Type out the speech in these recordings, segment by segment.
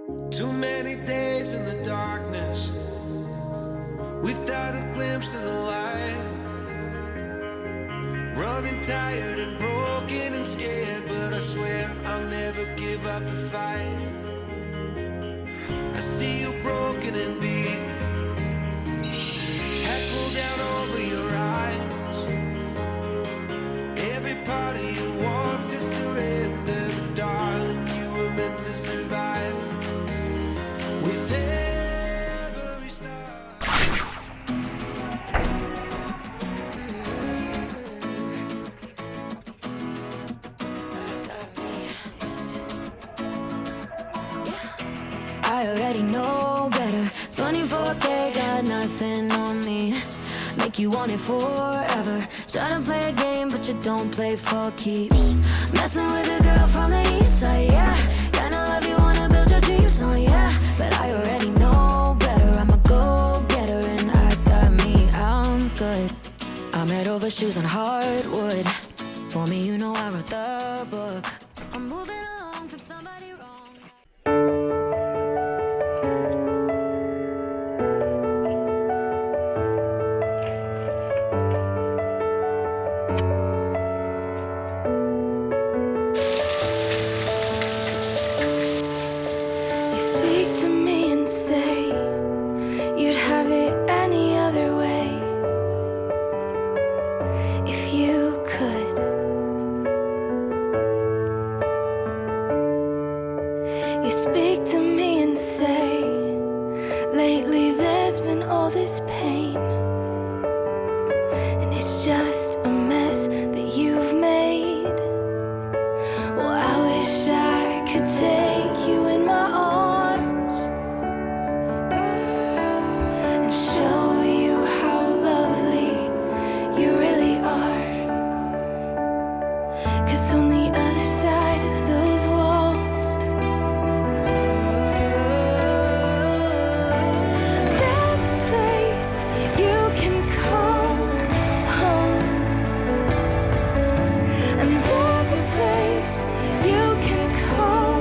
Too many days in the darkness without a glimpse of the light. Running tired and broken and scared, but I swear I'll never give up the fight. I see you broken and beat, hat pulled down over your eyes. Every part of you wants to surrender, but darling, you were meant to survive. With every star. I already know better. 24K got nothing on me. Make you want it forever. Try to play a game, but you don't play for keeps. Messing with a girl from the east side, yeah. Kinda love you, wanna build your dreams on, yeah. But I already know better. I'm a go-getter and I got me, I'm good. I'm head over shoes on hardwood. For me, you know I wrote the book. I'm moving along from somebody wrong. You speak to me and say, lately there's been all this pain, and it's just a mess that you've made. Well, I wish I could take you in my arms and show you how lovely you really are. 'Cause on the other side of those walls, there's a place you can call home, and there's a place you can call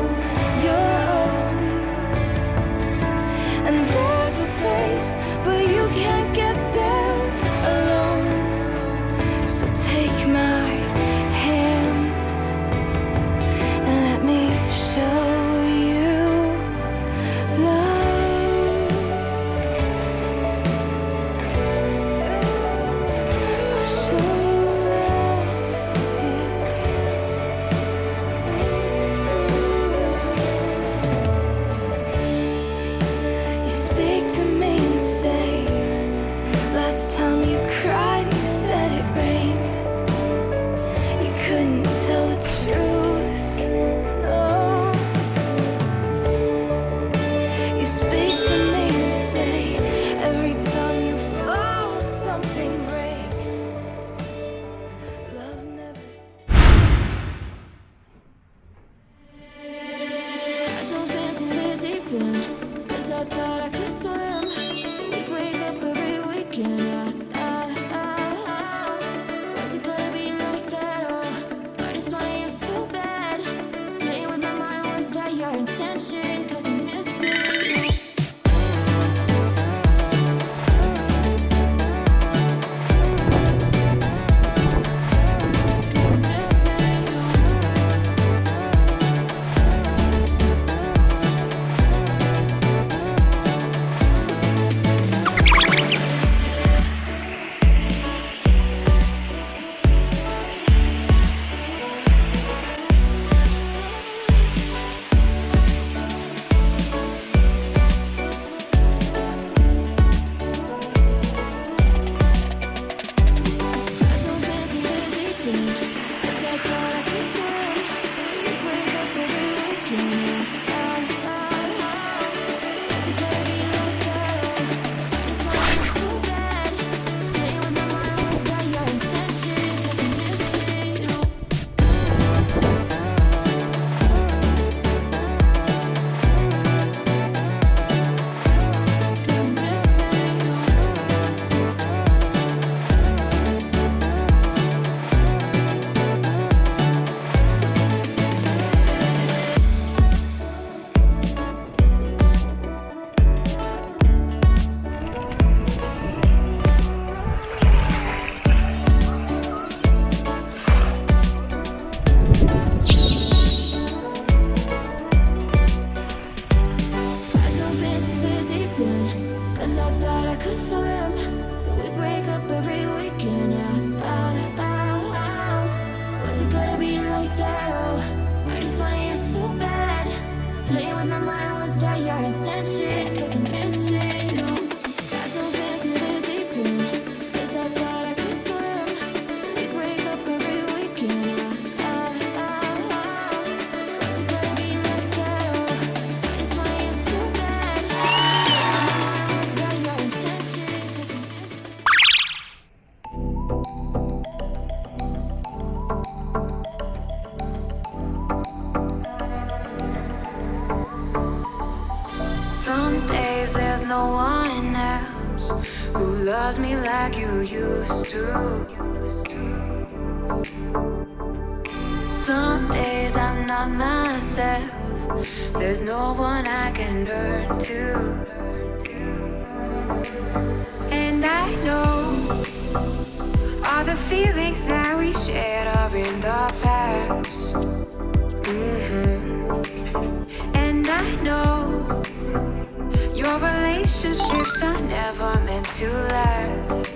Some days there's no one else who loves me like you used to. Some days I'm not myself. There's no one I can turn to. And I know all the feelings that we shared are in the past. And I know your relationships are never meant to last.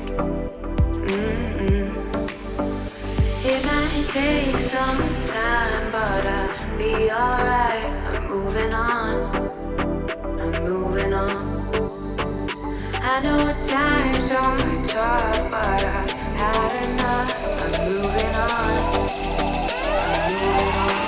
It might take some time, but I'll be alright. I'm moving on. I'm moving on. I know times are tough, but I've had enough. I'm moving on. I'm moving on.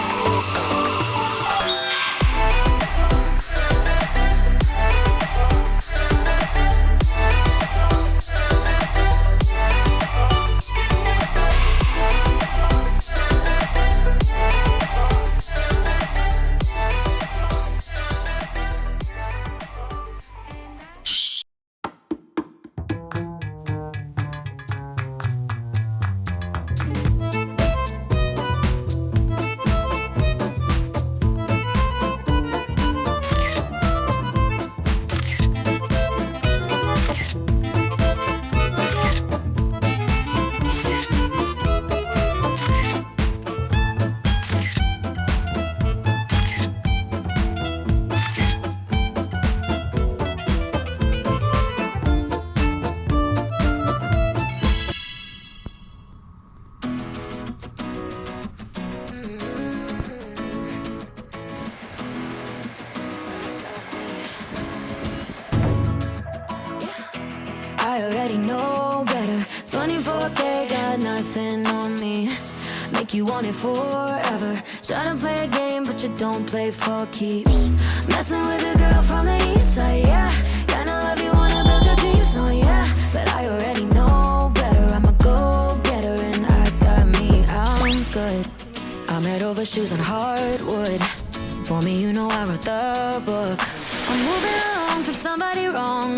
I already know better. 24K got nothing on me. Make you want it forever. Try to play a game, but you don't play for keeps. Messing with a girl from the east side, yeah. Kinda love you, wanna build your dreams on, yeah. But I already know better. I'm a go-getter and I got me. I'm good. I'm head over shoes on hardwood. For me, you know I wrote the book. I'm moving along from somebody wrong,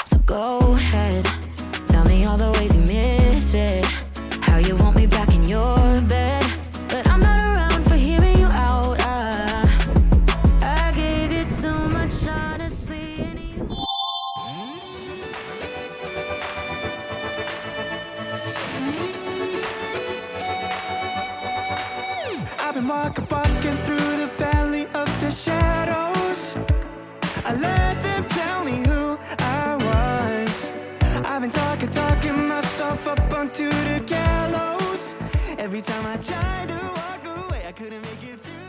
so go ahead. Tell me all the ways you miss it. How you want me back in your bed. But I'm not around for hearing you out. I gave you too much honestly. And you... I've been walking through the valley of the shadows. I let them tell me who I was. I've been talking myself up onto the gallows. Every time I tried to walk away, I couldn't make it through.